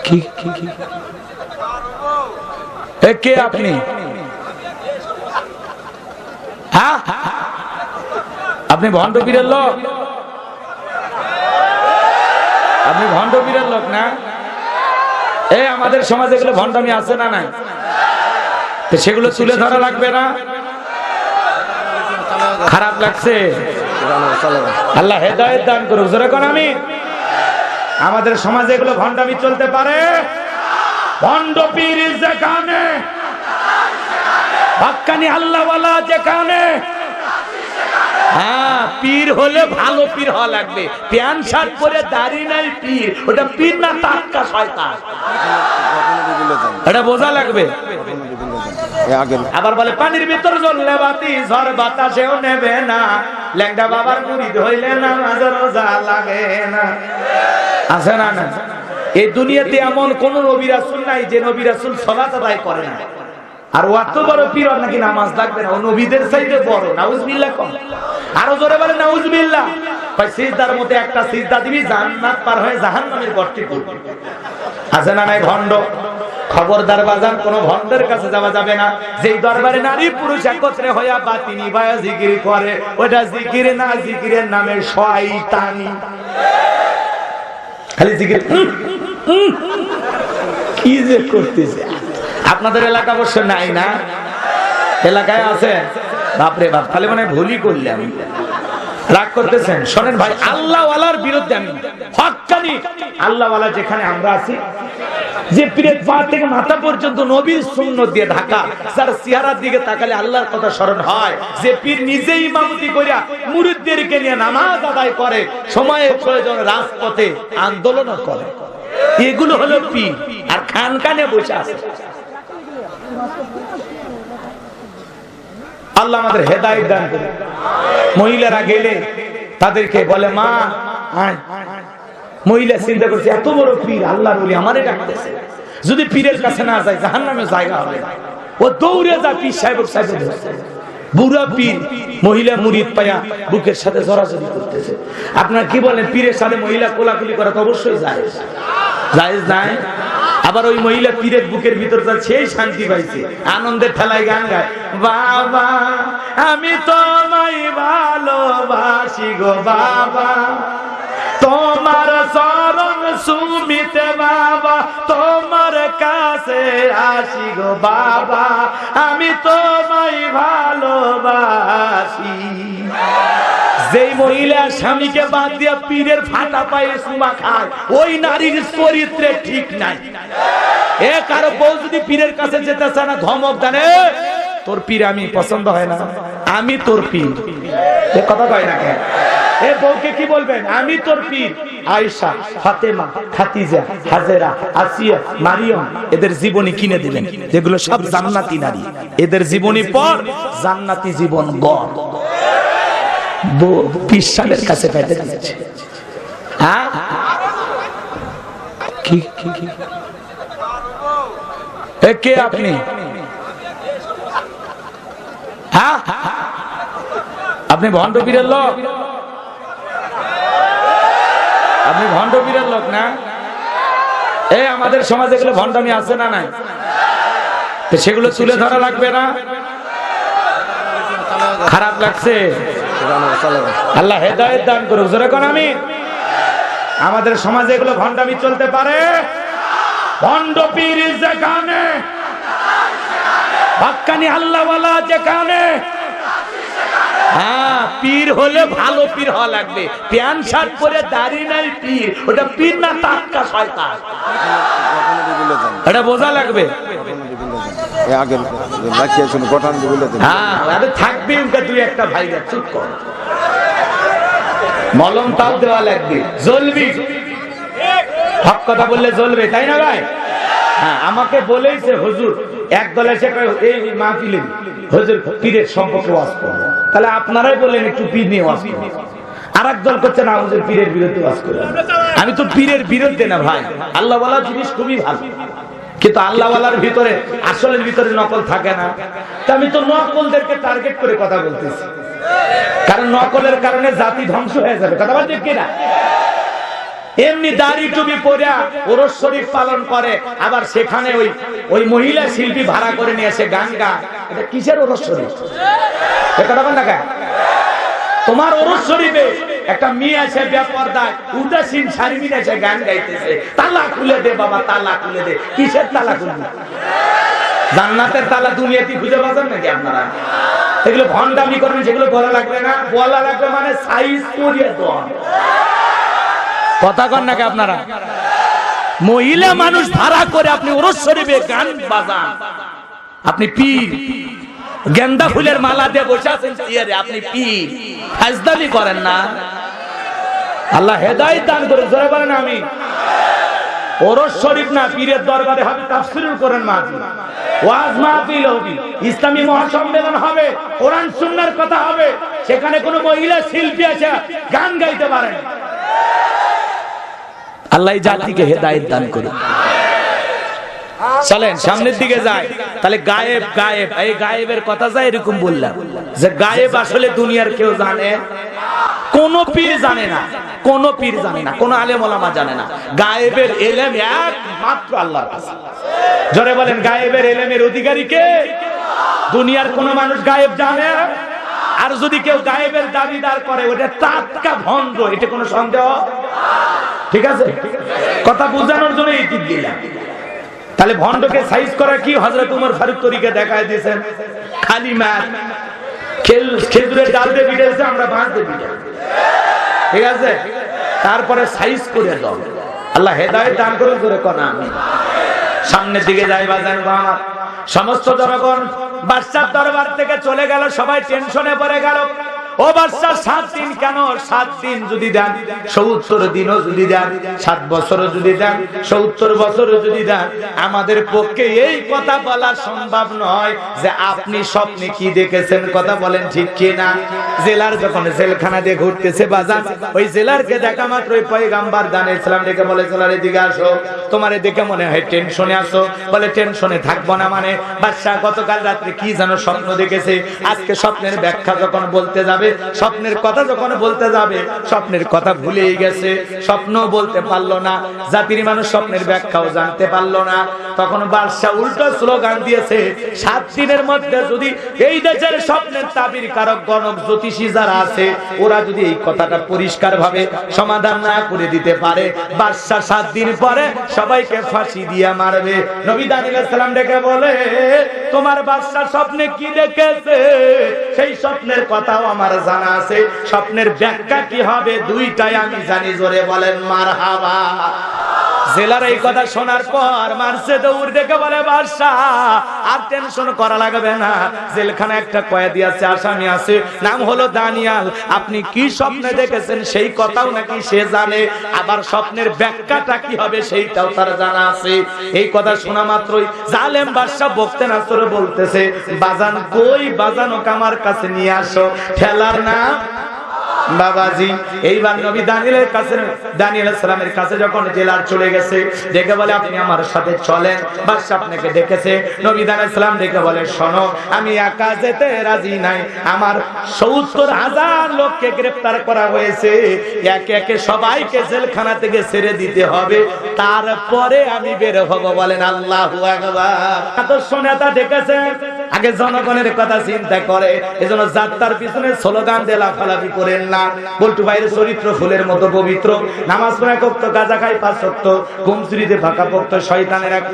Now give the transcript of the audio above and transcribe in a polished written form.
কি কে আপনি? হ্যাঁ, আপনি ভণ্ড পীরের লোক? আপনি ভণ্ড পীরের লোক না? এই আমাদের সমাজে এগুলো ভণ্ডামি আছে না নাই? তো সেগুলো তুলে ধরা লাগবে না? খারাপ লাগছে? আল্লাহ হেদায়েত দান করুক। জোরে কোন আমিন। আমাদের সমাজে এগুলো ভণ্ডামি চলতে পারে? ভণ্ড পীর যেখানে, হক্কানি আল্লাহওয়ালা যেখানে। হ্যাঁ, পীর হলে ভালো পীর হওয়া লাগবে। প্যান্ট শার্ট পরে দাড়ি নাই পীর, ওটা পীর না টাটকা শয়তান, এটা বোঝা লাগবে। আবার বলে পানির ভিতর জ্বললে বাতি ঝড় বাতাসেও নেবে না, ল্যাংড়া বাবার মুরিদ হইলে নামাজ রোজা লাগে না। আছে না? না, এই দুনিয়াতে এমন কোন নবী রাসূল নাই যে নবী রাসূল সালাত আদায় করে না। আর অত বড় পীর নাকি নামাজ লাগবে না, ও নবীদের চাইতে বড়। নাউজুবিল্লাহ কম, আরো জোরে বলে নাউজুবিল্লাহ। ভাই সিজদার মধ্যে একটা সিজদা দিবি জান্নাত পার হয়ে জাহান্নামের গর্তে পড়বি। আছে না নাই ভণ্ড? খবরদার বাজান, কোন ভণ্ডের কাছে যাওয়া যাবে না। যেই দরবারে নারী পুরুষ একত্রে হইয়া বাতি নিভায়া জিকির করে, ওটা জিকির না, জিকিরের নামে শয়তানি। খালি জিকির কি যে করতেছে। আপনাদের এলাকা অবশ্য নাই না? এলাকায় আছে? বাপরে বাপ, তাহলে মানে ভুলই করলাম। রাগ করতেছেন? শোনেন ভাই, আল্লাহওয়ালার বিরুদ্ধে আমি হক্কানি আল্লাহওয়ালা যেখানে আমরা আছি, যে পীরের পা থেকে মাথা পর্যন্ত নবীর সুন্নাত দিয়ে ঢাকা, যার চেহারার দিকে তাকালে আল্লাহর কথা স্মরণ হয়, যে পীর নিজেই ইমামতি করিয়া মুরিদদেরকে নিয়ে নামাজ আদায় করে, সময়ে প্রয়োজন রাজপথে আন্দোলন করে, এগুলো হলো পীর। আর খানকানে বসে আছে। আল্লাহ আমাদের হেদায়েত দান করুন। মহিলারা গেলে তাদেরকে বলে মা আয়। মহিলা চিন্তা করছে এত বড় পীর, আল্লাহর ওলি আমারে ডাকতেছে, যদি পীরের কাছে না যায় জাহান্নামে জায়গা হবে। ও দৌড়ে যা পীর সাহেবের সাথে ধরছে। বুড়া পীর মহিলা মুরিদ পায়া বুকের সাথে জড়াজড়ি করতেছে। আপনার কি বলেন, পীরের সাথে মহিলা কোলাকুলি করা তো অবশ্যই জায়েজ, জায়েজ নাই? আবার ওই মহিলা পীরের বুকের ভিতর সেই শান্তি পাইছে, আনন্দের ঠেলায় গান গায়, বাবা আমি তোমায় ভালোবাসি গো বাবা, তোমার চরণ সুমিতে বাবা, তোমার কাছে আসি গো বাবা, আমি তোমায় ভালোবাসি। যেই মহিলা স্বামীকে বাদ দিয়ে পীরের ফাটা পায়ে চুমা খায়, ওই নারীর চরিত্রে ঠিক নাই। এ কারো বউ যদি পীরের কাছে যেতে চায় না, ধমক দেন, তোর পীর আমি পছন্দ হয় না, আমি তোর পীর। এ কথা কয় না কেন? এ বউকে কি বলবেন? আমি তোর পীর। আয়েশা, ফাতেমা, খাদিজা, হাজেরা, আসিয়া, মারিয়াম, এদের জীবনী কিনে দিলেন, যেগুলো সব জান্নাতি নারী। এদের জীবনী পর জান্নাতি জীবন গড় পীর সাহেবের কাছে পেতে দিচ্ছে। হ্যাঁ, কি কে আপনি? হ্যাঁ, আপনি ভণ্ড পীরের লোক? আপনি ভণ্ড পীরের লোক না? এই আমাদের সমাজে এগুলো ভণ্ডামি আছে না নাই? তো সেগুলো তুলে ধরা লাগবে না? খারাপ লাগছে? আল্লাহ হেদায়েত দান করুক। জোরে কোন আমিন। আমাদের সমাজে এগুলো ভণ্ডামি চলতে পারে? ভণ্ড পীর যেখানে, হক্কানি আল্লাহওয়ালা যেখানে। হ্যাঁ, পীর হলে ভালো পীর হওয়া লাগবে। প্যান্ট শার্ট পরে দাড়ি নাই পীর, ওটা পীর না টাটকা শয়তান, এটা বোঝা লাগবে। হ্যাঁ, থাকবে দুই একটা ভাই, চুপ কর, মলম তাও দেওয়া লাগবে, জ্বলবি। হক কথা বললে জ্বলবে, তাই না ভাই? হ্যাঁ, আমাকে বলেইছে হুজুর এক দল এসে এই মাহফিলে হুজুর পীরের সম্পর্কে ওয়াজ করবে, তাহলে আপনারাই বলেন একটু পীর নিয়ে ওয়াজ করবেন। আর এক দল করছে না হুজুর পীরের বিরুদ্ধে ওয়াজ করবেন। আমি তো পীরের বিরুদ্ধে না ভাই, আল্লাহ ওয়ালা জিনিস খুবই ভালো, কিন্তু আল্লাহ ওয়ালার ভিতরে আসলের ভিতরে নকল থাকে না। তা আমি তো নকলদেরকে টার্গেট করে কথা বলতেছি, কারণ নকলের কারণে জাতি ধ্বংস হয়ে যাবে। কথা বলতে কি না? এমনি দাড়ি টুপি পরে ওরস শরীফ পালন করে, আবার সেখানে ওই মহিলা শিল্পী ভাড়া করে নিয়ে এসে গান গায়। এটা কিসের ওরস শরীফ? তোমার ওরস শরীফে একটা মেয়ে আছে বেপরদায় উদাসীন শাড়ি নিয়ে এসে গান গাইতেছে, তালা খুলে দে বাবা, তালা খুলে দে। কিসের তালা খুলবে? জান্নাতের তালা দুনিয়াতে খুঁজে পাবেন নাকি আপনারা? এগুলো ভণ্ডামি করবেন, সেগুলো বলা লাগবে না। বলা লাগবে মানে সাইজ করিয়ে দেন। কথা কন নাকি আপনারা? মহিলা মানুষ ভাড়া করে আপনি ওরস শরীফে গান বাজান, আপনি পীর। গেন্দা ফুলের মালা দিয়ে বসে আছেন চেয়ারে, আপনি পীর। ফাজলামি করেন না। আল্লাহ হেদায়েত দান করে। জোরে বলেন আমি। ওরস শরীফ না, পীরের দরবারে হবে তাফসীরুল কোরআন মাহফিল, ওয়াজ মাহফিল হবে, ইসলামী মহাসম্মেলন হবে, কোরআন সুন্নাহর কথা হবে। সেখানে কোনো মহিলা শিল্পী আছে গান গাইতে পারেন। আল্লাহ জাতিকে হেদায়েত দান করুন। চলেন সামনের দিকে যাই। তাহলে গায়েব, গায়েব, এই গায়েবের কথা যা এরকম বললাম যে গায়েব আসলে দুনিয়ার কেউ জানে, কোন পীর জানে না, কোন পীর জানে না, কোন আলেম ওলামা জানে না। গায়েবের ইলম একমাত্র আল্লাহর কাছে। জোরে বলেন, গায়েবের ইলমের অধিকারী কে? দুনিয়ার কোন মানুষ গায়েব জানে? আর যদি কেউ গায়েবের দাবিদার করে ওটা টাটকা ভণ্ড, এটা কোনো সন্দেহ? ঠিক আছে, কথা বোঝানোর জন্য এই টিপ দিলাম। তাহলে ভণ্ডকে সাইজ করা কি হযরত ওমর ফারুক তরিকা দেখায় দিয়েছেন। খালি মার খেজুরের ডাল দিয়ে পিটাইছে, আমরা বাঁশ দিয়ে পিটাই। ঠিক আছে, তারপরে সাইজ করে দাও। আল্লাহ হেদায়েত দান করুন। করে কোন আমি সামনের দিকে যাই বাজান আমার। সমস্ত জনগণ বাদশার দরবার থেকে চলে গেল, সবাই টেনশনে পড়ে গেল। ও বাদশা, 7 দিন কেন? 7 দিন যদি দেন, 70 দিনও যদি দেন, 7 বছরও যদি দেন, 70 বছরও যদি দেন, আমাদের পক্ষে এই কথা বলা সম্ভব নয় যে আপনি স্বপ্নে কি দেখেছেন। কথা বলেন ঠিক কি না? জেলার যখন জেলখানা দিয়ে ঘুরতেছে বাজান, ওই জেলারকে দেখা মাত্রই পয়গম্বর দানে ইসলাম ডেকে বলে, জেলার এদিকে আসো, তোমারে দেখে মনে হয় টেনশনে আসো। বলে টেনশনে থাকবো না মানে? বাদশা গতকাল রাত্রে কি যেন স্বপ্ন দেখেছে, আজকে স্বপ্নের ব্যাখ্যা যখন বলতে যাবে, স্বপ্নের কথা যখন বলতে যাবে, স্বপ্নের কথা ভুলেই গেছে, স্বপ্ন বলতে পারলো না। জাতির মানুষ স্বপ্নের ব্যাখ্যাও জানতে পারলো না। তখন বাদশা উল্টো স্লোগান দিয়েছে, 7 দিনের মধ্যে যদি এই দেশের স্বপ্নের তাবির কারক গণক জ্যোতিষী যারা আছে, ওরা যদি এই কথাটা পরিষ্কার ভাবে সমাধান না করে দিতে পারে, বাদশা 7 দিন পরে সবাইকে ফাঁসি দিয়ে মারবে। নবী দানিয়েল আলাইহিস সালাম ডেকে বলে, তোমার বাদশা স্বপ্নে কি দেখেছে সেই স্বপ্নের কথাও আমার জানা আছে, স্বপ্নের ব্যাখ্যা কি হবে দুইটাই আমি জানি। জোরে বলেন মারহাবা। জেলার এই কথা শোনার পর মারছে দৌড় দেখে বলে, বাদশাহ আর টেনশন করা লাগবে না, জেলখানে একটা কয়েদি আছে, আসামি আছে, নাম হলো দানিয়াল। আপনি কি স্বপ্নে দেখেছেন সেই কথাও নাকি সে জানে, আবার স্বপ্নের ব্যাখ্যাটা কি হবে সেইটাও তার জানা আছে। এই কথা শোনা মাত্রই জালেম বাদশাহ বকতে না করে বলতেছে, বাজান কই, বাজানোকে আমার কাছে নিয়ে আসো। ঠেলার না বাবাজি। এইবার নবী দানিয়েলের কাছে, দানিয়েল আলাইহিস সালামের কাছে যখন জেলার চলে গেছে, ডেকে বলে, আপনি আমার সাথে চলেন। বাদশা আপনাকে ডেকেছে। নবী দানিয়েল আলাইহিস সালাম ডেকে বলে, শোনো, আমি একা যেতে রাজি নাই, আমার 70,000 লোককে গ্রেফতার করা হয়েছে, একে একে সবাইকে জেলখানা থেকে ছেড়ে দিতে হবে, তারপরে আমি বের হব। বলেন আল্লাহু আকবার। আদর্শ নেতা ডেকেছে, আগে জনগণের কথা চিন্তা করে, এজন্য যাত্রার পিছনে স্লোগান দিয়ে লাফালাফি করেন না। বল্টু ভাইয়ের চরিত্র ফুলের মতো পবিত্র, নামাজ পড়ে, গাঁজা খাই 5 ওয়াক্ত, ঘুম চুরিতে ফাঁকা পড়তো, শয়তানের এক